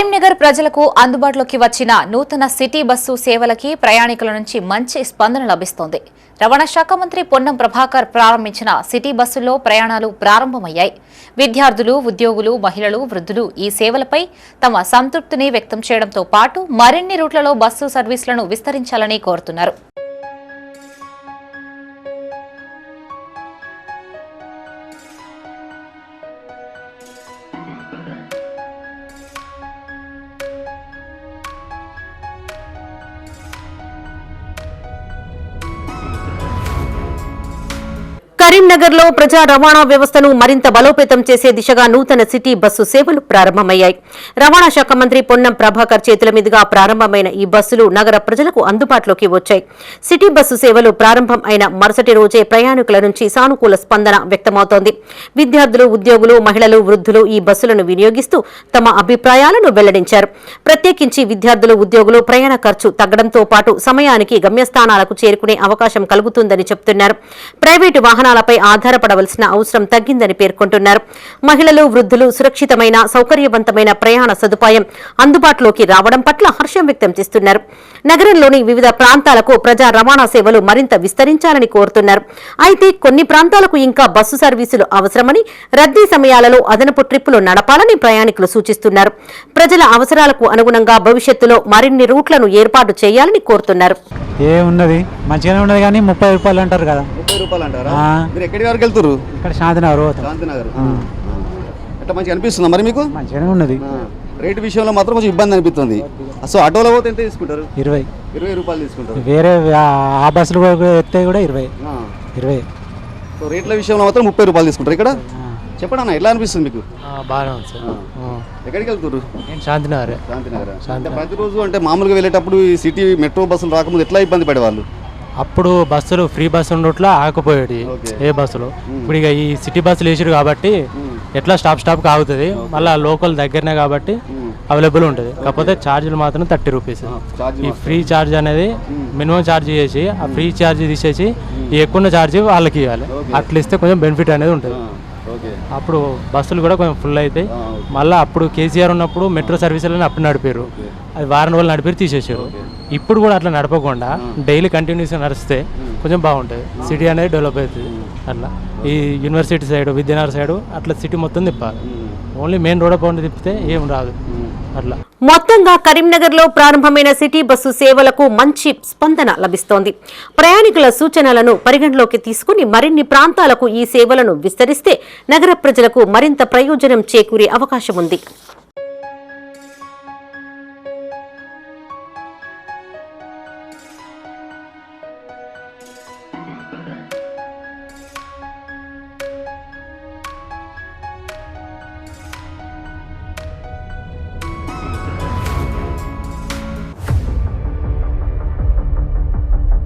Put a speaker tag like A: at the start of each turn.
A: కరీంనగర్ ప్రజలకు అందుబాటులోకి వచ్చిన నూతన సిటీ బస్సు సేవలకి ప్రయాణికుల నుంచి మంచి స్పందన లభిస్తోంది. రవాణా శాఖ మంత్రి పొన్నం ప్రభాకర్ ప్రారంభించిన సిటీ బస్సుల్లో ప్రయాణాలు ప్రారంభమయ్యాయి. విద్యార్థులు, ఉద్యోగులు, మహిళలు, వృద్ధులు ఈ సేవలపై తమ సంతృప్తిని వ్యక్తం చేయడంతో పాటు మరిన్ని రూట్లలో బస్సు సర్వీసులను విస్తరించాలని కోరుతున్నారు.
B: కరీంనగర్లో ప్రజా రవాణా వ్యవస్థను మరింత బలోపేతం చేసే దిశగా నూతన సిటీ బస్సు సేవలు ప్రారంభమయ్యాయి. రవాణా శాఖ మంత్రి పొన్నం ప్రభాకర్ చేతుల మీదుగా ప్రారంభమైన ఈ బస్సులు నగర ప్రజలకు అందుబాటులోకి వచ్చాయి. సిటీ బస్సు సేవలు ప్రారంభం అయిన మరుసటి రోజే ప్రయాణికుల నుంచి సానుకూల స్పందన వ్యక్తమవుతోంది. విద్యార్థులు, ఉద్యోగులు, మహిళలు, వృద్ధులు ఈ బస్సులను వినియోగిస్తూ తమ అభిప్రాయాలను వెల్లడించారు. ప్రత్యేకించి విద్యార్థులు, ఉద్యోగులు ప్రయాణ ఖర్చు తగ్గడంతో పాటు సమయానికి గమ్యస్థానాలకు చేరుకునే అవకాశం కలుగుతుందని చెబుతున్నారు. ప్రైవేటు వాహనాలపై ఆధారపడవలసిన అవసరం తగ్గిందని పేర్కొంటున్నారు. మహిళలు, వృద్ధులు సురక్షితమైన, సౌకర్యవంతమైన ప్రయాణ సదుపాయం అందుబాటులోకి రావడం పట్ల హర్షం వ్యక్తం చేస్తున్నారు. నగరంలోని వివిధ ప్రాంతాలకు ప్రజా రవాణా సేవలు మరింత విస్తరించాలని కోరుతున్నారు. అయితే కొన్ని ప్రాంతాలకు ఇంకా బస్సు సర్వీసులు అవసరమని, రద్దీ సమయాలలో అదనపు ట్రిప్పులు నడపాలని ప్రయాణికులు సూచిస్తున్నారు. ప్రజల అవసరాలకు అనుగుణంగా భవిష్యత్తులో మరిన్ని రూట్లను ఏర్పాటు చేయాలని కోరుతున్నారు.
C: ఏమున్నది మంచిగానే ఉన్నది కానీ 30 రూపాయలు అంటారు కదా.
D: 30 రూపాయలు అంటారా? మీరు ఎక్కడి వరకు వెళ్తారు?
C: ఇక్కడ శాంతినగర్.
D: ఎట్లా మంచిగా అనిపిస్తుందా మరి మీకు?
C: మంచిగానే ఉన్నది.
D: రేటు విషయంలో మాత్రం కొంచెం ఇబ్బంది అనిపిస్తుంది. సో ఆటోలో పోతే ఎంత తీసుకుంటారు?
C: 20
D: రూపాయలు తీసుకుంటారు.
C: వేరే ఆ బస్సులు ఎత్తే కూడా 20.
D: సో రేట్ల విషయంలో మాత్రం 30 రూపాయలు తీసుకుంటారు. ఇక్కడ చెప్పండి అన్న, ఎట్లా అనిపిస్తుంది మీకు?
C: బాగానే ఉంది సార్.
D: ఎక్కడికి వెళ్తారు?
C: శాంతినగర్.
D: అంటే ప్రతిరోజు అంటే మామూలుగా వెళ్ళేటప్పుడు ఈ సిటీ మెట్రో బస్సులు రాకముందు ఎట్లా ఇబ్బంది పడేవాళ్ళు?
C: అప్పుడు బస్సులు ఫ్రీ బస్సు ఉండట్లో ఆగిపోయాడు ఏ బస్సులు. ఇప్పుడు ఇక ఈ సిటీ బస్సులు వేసారు కాబట్టి ఎట్లా స్టాప్కి ఆగుతుంది. మళ్ళీ లోకల్ దగ్గరనే కాబట్టి అవైలబుల్ ఉంటుంది. కాకపోతే ఛార్జీలు మాత్రం 30 రూపీస్. ఈ ఫ్రీ ఛార్జ్ అనేది మినిమం ఛార్జ్ చేసి ఆ ఫ్రీ ఛార్జ్ తీసేసి ఈ ఎక్కువ ఛార్జ్ వాళ్ళకి ఇవ్వాలి. అట్లా ఇస్తే కొంచెం బెనిఫిట్ అనేది ఉంటుంది. అప్పుడు బస్సులు కూడా కొంచెం ఫుల్ అవుతాయి. మళ్ళీ అప్పుడు కేసీఆర్ ఉన్నప్పుడు మెట్రో సర్వీసులను అప్పుడు నడిపారు. అది వారం రోజులు నడిపి తీసేసారు. ఇప్పుడు కూడా అట్లా నడపకుండా డైలీ కంటిన్యూస్గా నడిస్తే కొంచెం బాగుంటుంది. సిటీ అనేది డెవలప్ అవుతుంది. అట్లా ఈ యూనివర్సిటీ సైడ్, విద్యానగర్ సైడ్ అట్లా సిటీ మొత్తం తిప్పాలి. ఓన్లీ మెయిన్ రోడ్ పౌండ్ తిప్పితే ఏం రాదు. అట్లా
B: మొత్తంగా కరీంనగర్లో ప్రారంభమైన సిటీ బస్సు సేవలకు మంచి స్పందన లభిస్తోంది. ప్రయాణికుల సూచనలను పరిగణలోకి తీసుకుని మరిన్ని ప్రాంతాలకు ఈ సేవలను విస్తరిస్తే నగర ప్రజలకు మరింత ప్రయోజనం చేకూరే అవకాశం ఉంది.